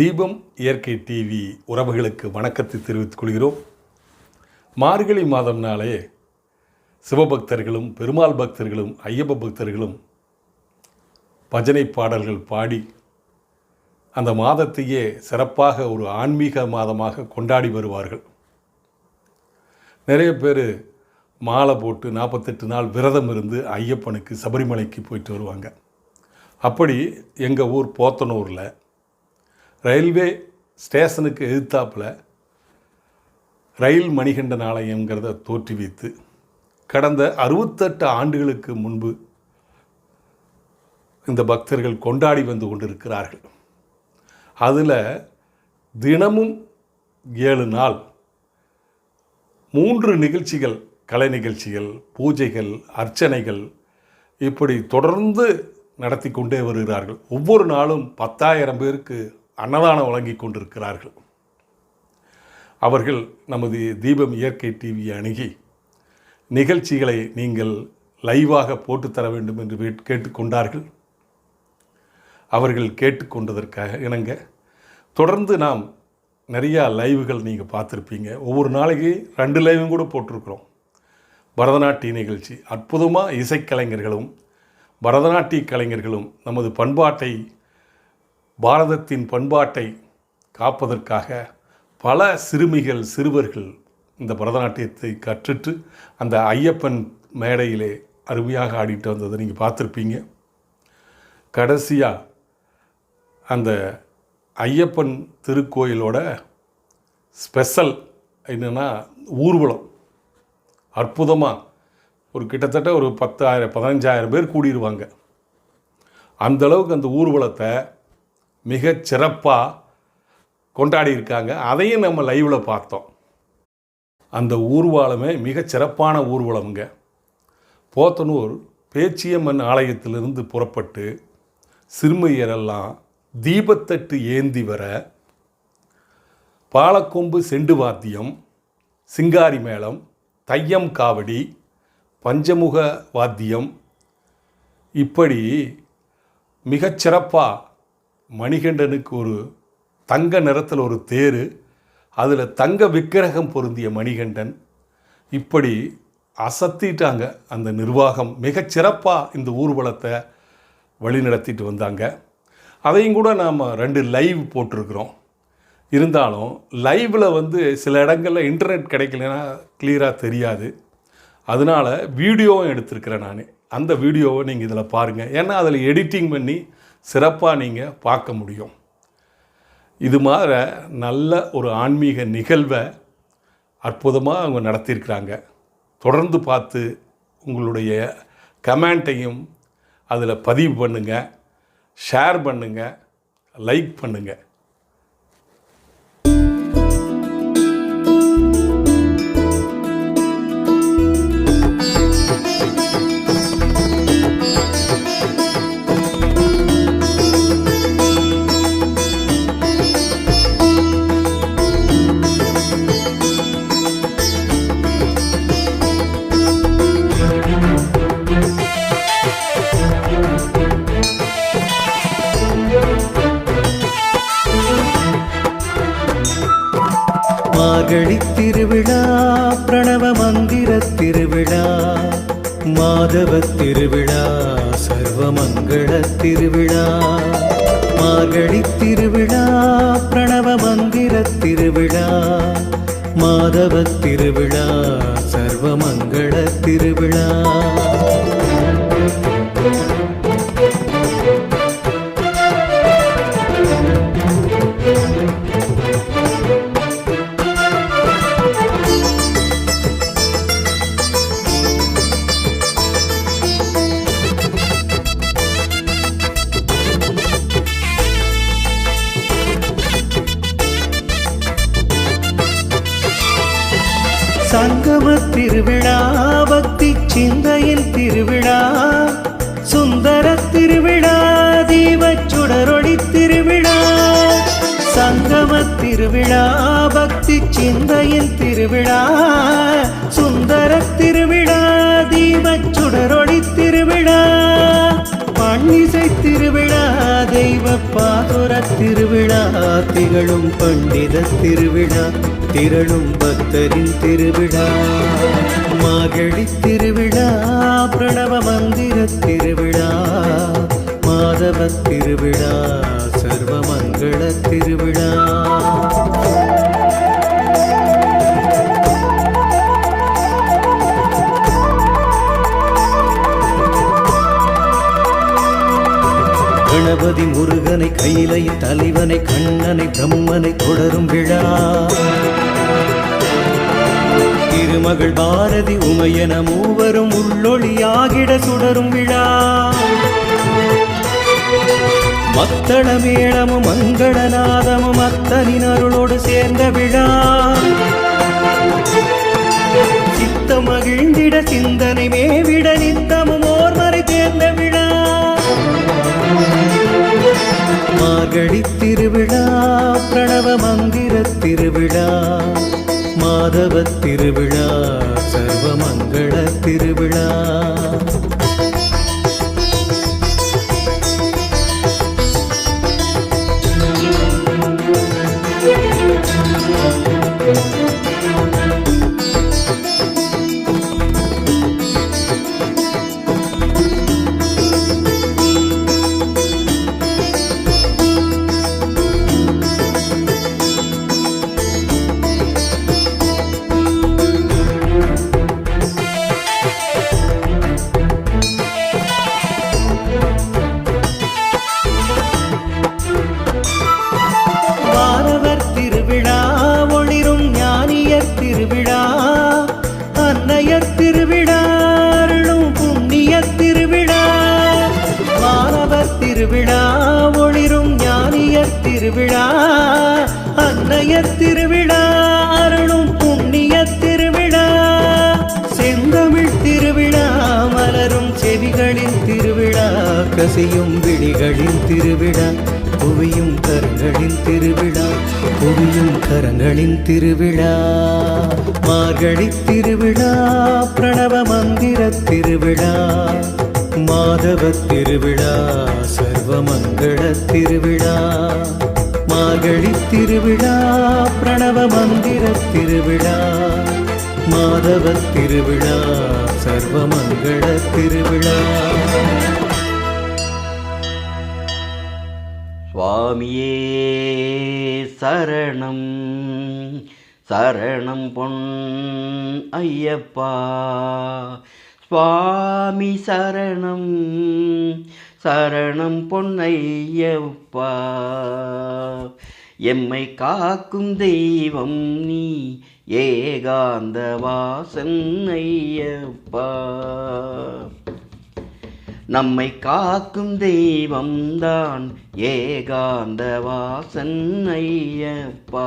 தீபம் இயற்கை டிவி உறவுகளுக்கு வணக்கத்தை தெரிவித்துக் கொள்கிறோம். மார்கழி மாதம்னாலே சிவபக்தர்களும் பெருமாள் பக்தர்களும் ஐயப்ப பக்தர்களும் பஜனை பாடல்கள் பாடி அந்த மாதத்தையே சிறப்பாக ஒரு ஆன்மீக மாதமாக கொண்டாடி வருவார்கள். நிறைய பேர் மாலை போட்டு 48 நாள் விரதம் இருந்து ஐயப்பனுக்கு சபரிமலைக்கு போயிட்டு வருவாங்க. அப்படி எங்கள் ஊர் போத்தனூரில் ரயில்வே ஸ்டேஷனுக்கு எதிர்த்தாப்பில் ரயில் மணிகண்டன் ஆலயங்கிறத தோற்றுவித்து கடந்த 68 ஆண்டுகளுக்கு முன்பு இந்த பக்தர்கள் கொண்டாடி வந்து கொண்டிருக்கிறார்கள். அதில் தினமும் 7 நாள் 3 நிகழ்ச்சிகள், கலை நிகழ்ச்சிகள், பூஜைகள், அர்ச்சனைகள் இப்படி தொடர்ந்து நடத்தி கொண்டே வருகிறார்கள். ஒவ்வொரு நாளும் 10,000 பேருக்கு அன்னதானம் வழங்கி கொண்டிருக்கிறார்கள். அவர்கள் நமது தீபம் இயற்கை டிவியை அணுகி நிகழ்ச்சிகளை நீங்கள் லைவாக போட்டுத்தர வேண்டும் என்று கேட்டுக்கொண்டார்கள். அவர்கள் கேட்டுக்கொண்டதற்காக இணங்க தொடர்ந்து நாம் நிறையா லைவுகள் நீங்கள் பார்த்துருப்பீங்க. ஒவ்வொரு நாளைக்கு 2 லைவும் கூட போட்டிருக்கிறோம். பரதநாட்டிய நிகழ்ச்சி, அற்புதமாக இசைக்கலைஞர்களும் பரதநாட்டிய கலைஞர்களும் நமது பண்பாட்டை, பாரதத்தின் பண்பாட்டை காப்பதற்காக பல சிறுமிகள் சிறுவர்கள் இந்த பரதநாட்டியத்தை கற்றுட்டு அந்த ஐயப்பன் மேடையிலே அருமையாக ஆடிட்டு வந்ததை நீங்கள் பார்த்துருப்பீங்க. கடைசியாக அந்த ஐயப்பன் திருக்கோயிலோட ஸ்பெஷல் என்னென்னா ஊர்வலம். அற்புதமாக ஒரு கிட்டத்தட்ட ஒரு 10,000-15,000 பேர் கூடிடுவாங்க. அந்தளவுக்கு அந்த ஊர்வலத்தை மிகச் சிறப்பாக கொண்டாடி இருக்காங்க. அதையும் நம்ம லைவில் பார்த்தோம். அந்த ஊர்வலமே மிகச் சிறப்பான ஊர்வலம்ங்க. போத்தனூர் பேச்சியம்மன் ஆலயத்திலிருந்து புறப்பட்டு சிறுமியரெல்லாம் தீபத்தட்டு ஏந்தி வர பாலக்கொம்பு செண்டு வாத்தியம், சிங்காரி மேளம், தையம் காவடி, பஞ்சமுக வாத்தியம் இப்படி மிகச்சிறப்பாக மணிகண்டனுக்கு ஒரு தங்க நிறத்தில் ஒரு தேர், அதில் தங்க விக்கிரகம் பொருந்திய மணிகண்டன், இப்படி அசத்திட்டாங்க. அந்த நிர்வாகம் மிகச்சிறப்பாக இந்த ஊர்வலத்தை வழிநடத்திட்டு வந்தாங்க. அதையும் கூட நாம் 2 லைவ் போட்டிருக்கிறோம். இருந்தாலும் லைவில் சில இடங்களில் இன்டர்நெட் கிடைக்கலன்னா கிளியராக தெரியாது. அதனால் வீடியோவும் எடுத்திருக்கிறேன் நான். அந்த வீடியோவை நீங்கள் இதில் பாருங்கள். ஏன்னா அதில் எடிட்டிங் பண்ணி சிறப்பாக நீங்கள் பார்க்க முடியும். இது மாதிரி நல்ல ஒரு ஆன்மீக நிகழ்வை அற்புதமாக அவங்க நடத்தியிருக்கிறாங்க. தொடர்ந்து பார்த்து உங்களுடைய கமெண்ட்டையும் அதில் பதிவு பண்ணுங்கள், ஷேர் பண்ணுங்கள், லைக் பண்ணுங்கள். மார்கழி திருவிழா, பிரணவ மந்திர திருவிழா, மாதவ திருவிழா, சர்வமங்கள திருவிழா. மார்கழி திருவிழா, பிரணவ மந்திர திருவிழா, மாதவ திருவிழா, சர்வமங்கள திருவிழா. சங்கம திருவிழா, பக்தி சிந்தையின் திருவிழா, சுந்தர திருவிழா, தீபச்சுடரொளி திருவிழா. சங்கம திருவிழா, பக்தி சிந்தையின் திருவிழா, சுந்தர திருவிழா, தீபச்சுடரொளி திருவிழா. பன்னிசை திருவிழா, தெய்வ தெய்வப்பாதுர திருவிழா திகழும் பண்டித திருவிழா திரளும் பக்தரின் திருவிழா மார்கழி திருவிழா பிரணவ மந்திர திருவிழா மாதவ திருவிழா சர்வமங்கள திருவிழா கணபதி முருகனை கையிலை தலைவனை கண்ணனை பிரம்மனை தொடரும் விழா திருமகள் பாரதி உமையன மூவரும் உள்ளொளியாகிட சுடரும் விழா மத்தள மேளமும் மங்களநாதமும் அத்தனின் அருளோடு சேர்ந்த விழா சித்த மகிழ்ந்திட சிந்தனை மேவிட நித்தமும் ஓர்மறை தேர்ந்த விழா மார்கழி திருவிழா பிரணவ மந்திர திருவிழா மாதவ திருவிழா சர்வமங்கள திருவிழா திருவிழா ஒளிரும் ஞானியர் திருவிழா அன்னையர் திருவிழா அருளும் புண்ணிய திருவிழா செந்தமிழ் திருவிழா மலரும் செவிகளின் திருவிழா கசியும் விழிகளின் திருவிழா குவியும் கரங்களின் திருவிழா குவியும் கரங்களின் திருவிழா மார்கழி திருவிழா பிரணவ மந்திர திருவிழா மாதவ திருவிழா சர்வமங்கள திருவிழா மார்கழி திருவிழா பிரணவ மந்திர திருவிழா மாதவ திருவிழா சர்வமங்கள திருவிழா சுவாமியே சரணம் சரணம் பொன் ஐயப்பா சுவாமி சரணம் சரணம் பொன்னையப்பா எம்மை காக்கும் தெய்வம் நீ ஏகாந்த வாசன் ஐயப்பா நம்மை காக்கும் தெய்வம்தான் ஏகாந்த வாசன் ஐயப்பா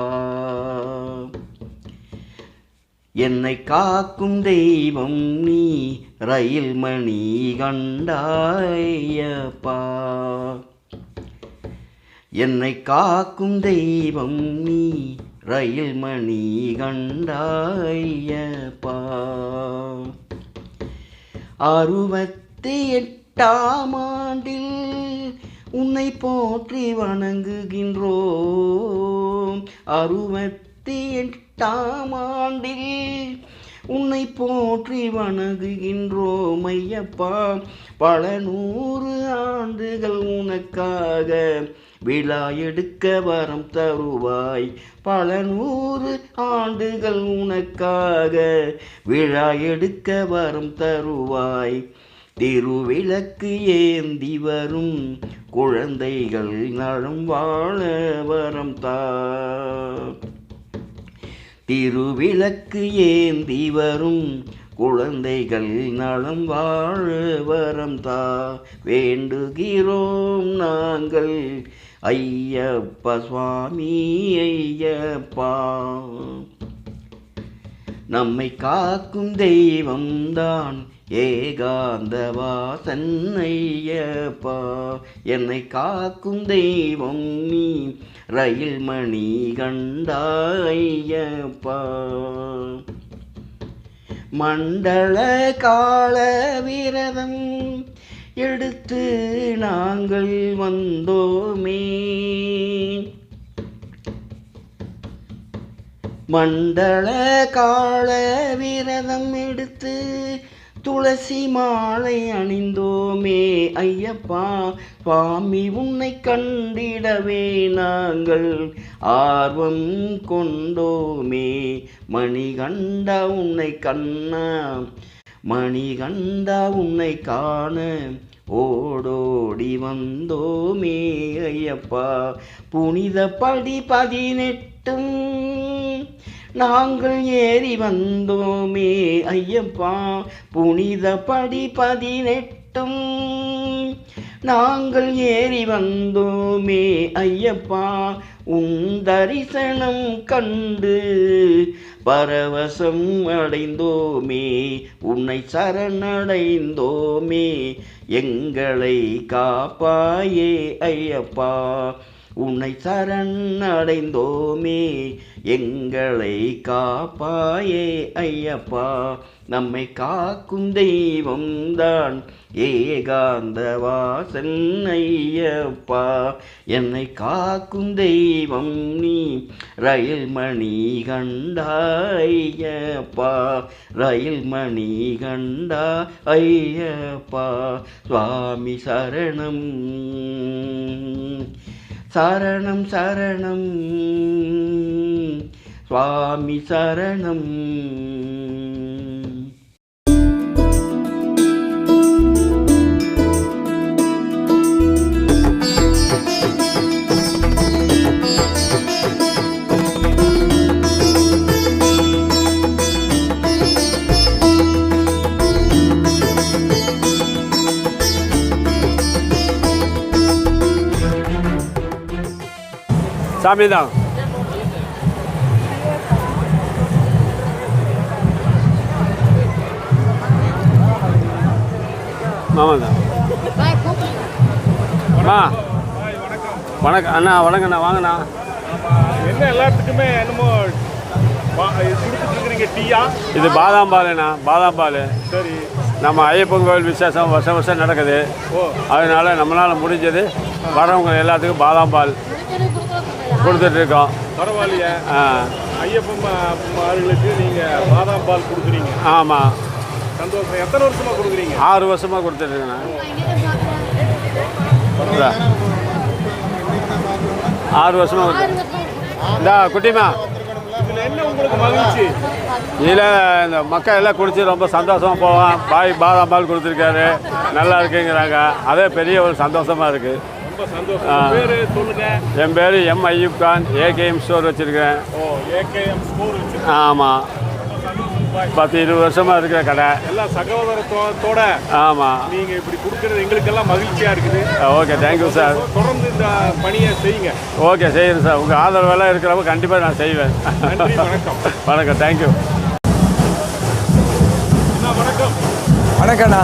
என்னை காக்கும் தெய்வம் நீ ரயில் மணி கண்டாயப்பா என்னை காக்கும் தெய்வம் நீ ரயில் மணி கண்டாயப்பா 68ஆம் ஆண்டில் உன்னை போற்றி வணங்குகின்றோம் 68ஆம் ஆண்டில் உன்னை போற்றி வணங்குகின்றோம் ஐயப்பா பல 100 ஆண்டுகள் உனக்காக விழா எடுக்க வரம் தருவாய் பல 100 ஆண்டுகள் உனக்காக விழா எடுக்க வரம் தருவாய் திருவிளக்கு ஏந்தி வரும் குழந்தைகள் நலம் வாழ வரம் தா திருவிளக்கு ஏந்தி வரும் குழந்தைகள் நலம் வாழ வரம் தா வேண்டுகிறோம் நாங்கள் ஐயப்பா சுவாமி ஐயப்பா நம்மை காக்கும் தெய்வம்தான் ஏகாந்த வாசன் ஐயப்பா என்னை காக்கும் தெய்வம் நீ ரயில் மணி கண்டாயப்பா மண்டல கால விரதம் எடுத்து நாங்கள் வந்தோமே. மண்டல கால விரதம் எடுத்து துளசி மாலை அணிந்தோமே. ஐயப்பா சுவாமி உன்னை கண்டிடவே நாங்கள் ஆர்வம் கொண்டோமே. மணிகண்டா உன்னை கண்ணா, மணிகண்டா உன்னை காண ஓடோடி வந்தோமே. ஐயப்பா புனித படி 18 நாங்கள் ஏறி வந்தோமே. ஐயப்பா புனித படி 18 நாங்கள் ஏறி வந்தோமே. ஐயப்பா உன் தரிசனம் கண்டு பரவசம் அடைந்தோமே. உன்னை சரணடைந்தோமே. எங்களை காப்பாயே ஐயப்பா, உன்னை சரணடைந்தோமே. எங்களை காப்பாயே ஐயப்பா. நம்மை காக்கும் தெய்வம்தான் ஏகாந்த வாசன் ஐயப்பா. என்னை காக்கும் தெய்வம் நீ ரயில் மணி கண்டா ஐயப்பா, ரயில் மணி கண்டா ஐயப்பா. சுவாமி சரணம் சரணம் சரணம், சுவாமி சரணம். சாமி தான். மாமா தான். வணக்கம் அண்ணா. வணக்கண்ணா. வாங்கண்ணா. என்ன எல்லாத்துக்குமே என்னமோ கொடுத்துருக்குறீங்க டீயா? இது பாதாம் பாலுண்ணா. பாதாம் பால். சரி. நம்ம ஐயப்பன் கோவில் விசேஷம் வருஷம் வருஷம் நடக்குது. அதனால நம்மளால் முடிஞ்சது வரவங்க எல்லாத்துக்கும் பாதாம் பால் கொடுத்துட்ருக்கோம். பரவாயில்லையே. ஐயப்பன் மார்களுக்கு நீங்கள் பாதாம் பால் கொடுக்குறீங்க? ஆமாம். சந்தோஷம். எத்தனை வருஷமாக கொடுக்குறீங்க? 6 வருஷமாக கொடுத்துட்ருக்கேண்ணா. 6 வருஷமாக கொடுத்து. இந்தா குட்டிமா, இதில் என்ன உங்களுக்கு மகிழ்ச்சி? இதில் இந்த மக்கள் எல்லாம் குடிச்சு ரொம்ப சந்தோஷமாக போவான். பாதாம் பால் கொடுத்துருக்காரு, நல்லா இருக்குங்கிறாங்க. அதே பெரிய ஒரு சந்தோஷமாக இருக்குது. ரொம்ப சந்தோஷம். பேர் சொல்லுங்க. என் பேர் M Ayub Khan. AKM store வச்சுருக்கேன். ஓ, ஏகேஎம் ஸ்டோர் வச்சுருக்கேன். ஆமாம். 10-20 வருஷமாக இருக்கிற கடை. எல்லாம் சகோதரத்தோட. ஆமாம். நீங்கள் இப்படி கொடுக்குறது எங்களுக்கெல்லாம் மகிழ்ச்சியாக இருக்குது. Okay, thank you sir. தொடர்ந்து இந்த பணியை செய்யுங்க. ஓகே, செய்கிறேன் சார். உங்கள் ஆதரவெல்லாம் இருக்கிறப்ப கண்டிப்பாக நான் செய்வேன். நன்றி. வணக்கம். வணக்கம். தேங்க்யூ. வணக்கம். வணக்கண்ணா.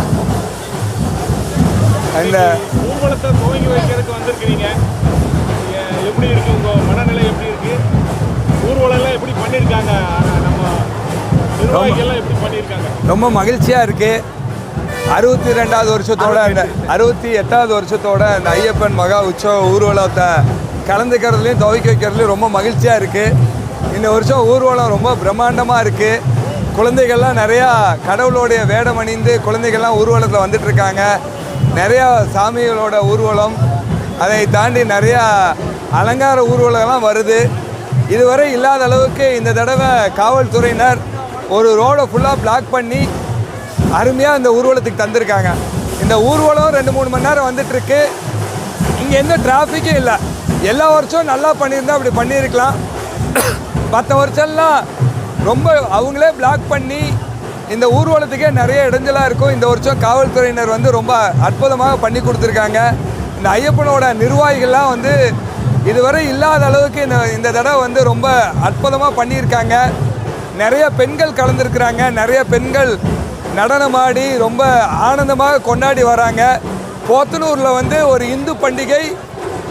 இந்த ஊர்வலத்தை துவங்கி வைக்கிறதுக்கு வந்திருக்கிறீங்க. எப்படி இருக்குது உங்கள் மனநிலை? எப்படி இருக்குது? ஊர்வலம் எப்படி பண்ணியிருக்காங்க? நம்ம நிர்வாகிகள்லாம் எப்படி பண்ணியிருக்காங்க? ரொம்ப மகிழ்ச்சியாக இருக்குது. 62வது வருஷத்தோட அந்த 68வது வருஷத்தோட அந்த ஐயப்பன் மகா உற்சவ ஊர்வலத்தை கலந்துக்கிறதுலையும் துவக்கி வைக்கிறதுலையும் ரொம்ப மகிழ்ச்சியாக இருக்குது. இந்த வருஷம் ஊர்வலம் ரொம்ப பிரம்மாண்டமாக இருக்குது. குழந்தைகள்லாம் நிறையா கடவுளோடைய வேடம் அணிந்து குழந்தைகள்லாம் ஊர்வலத்தில் வந்துட்டுருக்காங்க. நிறையா சாமிகளோட ஊர்வலம், அதை தாண்டி நிறையா அலங்கார ஊர்வலம்லாம் வருது. இதுவரை இல்லாத அளவுக்கு இந்த தடவை காவல்துறையினர் ஒரு ரோடை ஃபுல்லாக பிளாக் பண்ணி அருமையாக இந்த ஊர்வலத்துக்கு தந்திருக்காங்க. இந்த ஊர்வலம் 2-3 மணி நேரம் வந்துட்டுருக்கு. இங்கே எந்த டிராஃபிக்கும் இல்லை. எல்லா வருஷம் நல்லா பண்ணியிருந்தா அப்படி பண்ணியிருக்கலாம். மற்ற வருஷம்லாம் ரொம்ப அவங்களே பிளாக் பண்ணி இந்த ஊர்வலத்துக்கே நிறைய இடைஞ்சலாக இருக்கும். இந்த வருஷம் காவல்துறையினர் வந்து ரொம்ப அற்புதமாக பண்ணி கொடுத்துருக்காங்க. இந்த ஐயப்பனோட நிர்வாகிகள்லாம் வந்து இதுவரை இல்லாத அளவுக்கு இந்த தடவை வந்து ரொம்ப அற்புதமாக பண்ணியிருக்காங்க. நிறைய பெண்கள் கலந்துருக்குறாங்க. நிறைய பெண்கள் நடனமாடி ரொம்ப ஆனந்தமாக கொண்டாடி வராங்க. போத்தனூரில் வந்து ஒரு இந்து பண்டிகை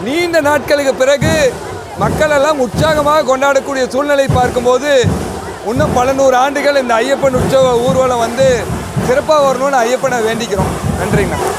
நீண்ட நாட்களுக்கு பிறகு மக்கள் எல்லாம் உற்சாகமாக கொண்டாடக்கூடிய சூழ்நிலை பார்க்கும்போது இன்னும் பல 100 ஆண்டுகள் இந்த ஐயப்பன் உற்சவ ஊர்வலம் வந்து சிறப்பாக வரணும்னு ஐயப்பனை வேண்டிக்கிறோம். நன்றிங்கண்ணா.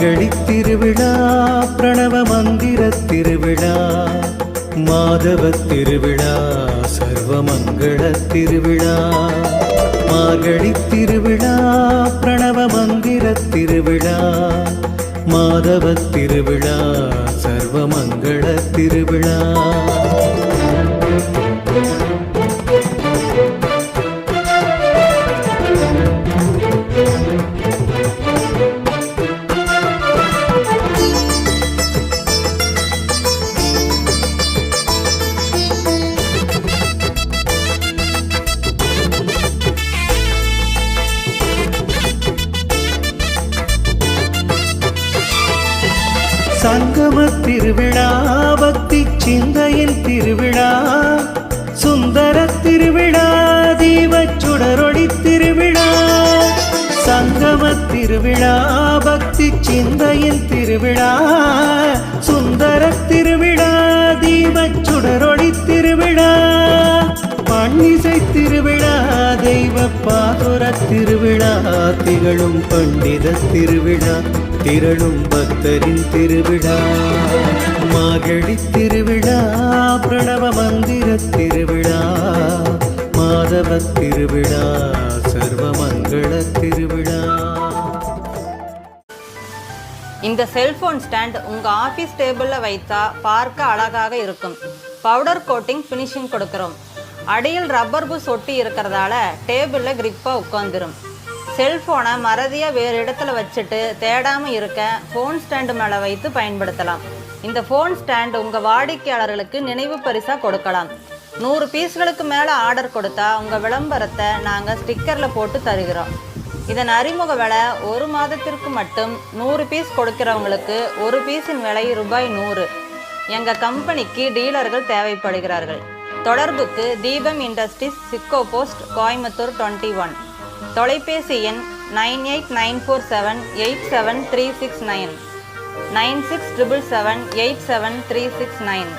மார்கழி திருவிழா பிரணவ மந்திர திருவிழா மாதவ திருவிழா சர்வமங்கள திருவிழா மார்கழி திருவிழா பிரணவ மந்திர திருவிழா மாதவ திருவிழா சர்வமங்கள திருவிழா சங்கம திருவிழா பக்தி சிந்தையின் திருவிழா சுந்தர திருவிழா தீபச்சுடரொளி திருவிழா சங்கம திருவிழா பக்தி சிந்தையின் திருவிழா சுந்தர திருவிழா தீபச்சுடரொளி திருவிழா பன்னிசை திருவிழா தெய்வ பாதுர திருவிழா திகழும் பண்டித திருவிழா திரளும் பக்தரின் திருவிழா மார்கழி திருவிழா பிரணவ மந்திர திருவிழா மாதவ திருவிழா சர்வமங்கள திருவிழா. இந்த செல்போன் ஸ்டாண்ட் உங்க ஆபீஸ் டேபிள்ல வைத்தா பார்க்க அழகாக இருக்கும். பவுடர் கோட்டிங் ஃபினிஷிங் கொடுக்கிறோம். அடியில் ரப்பர் பூஸ் ஒட்டி இருக்கிறதால டேபிள்ல கிரிப்பா உட்காந்துரும். செல்ஃபோனை மறதியாக வேறு இடத்துல வச்சுட்டு தேடாமல் இருக்க ஃபோன் ஸ்டாண்டு மேலே வைத்து பயன்படுத்தலாம். இந்த ஃபோன் ஸ்டாண்ட் உங்கள் வாடிக்கையாளர்களுக்கு நினைவு பரிசாக கொடுக்கலாம். 100 பீஸ்களுக்கு மேலே ஆர்டர் கொடுத்தா உங்கள் விளம்பரத்தை நாங்கள் ஸ்டிக்கரில் போட்டு தருகிறோம். இதன் அறிமுக விலை 1 மாதத்திற்கு மட்டும். 100 பீஸ் கொடுக்கிறவங்களுக்கு ஒரு பீஸின் விலை ₹100. எங்கள் கம்பெனிக்கு டீலர்கள் தேவைப்படுகிறார்கள். தொடர்புக்கு தீபம் இண்டஸ்ட்ரீஸ், சிக்கோ போஸ்ட், கோயம்புத்தூர் 21. தொலைபேசி எண் 9894787369 9677787369.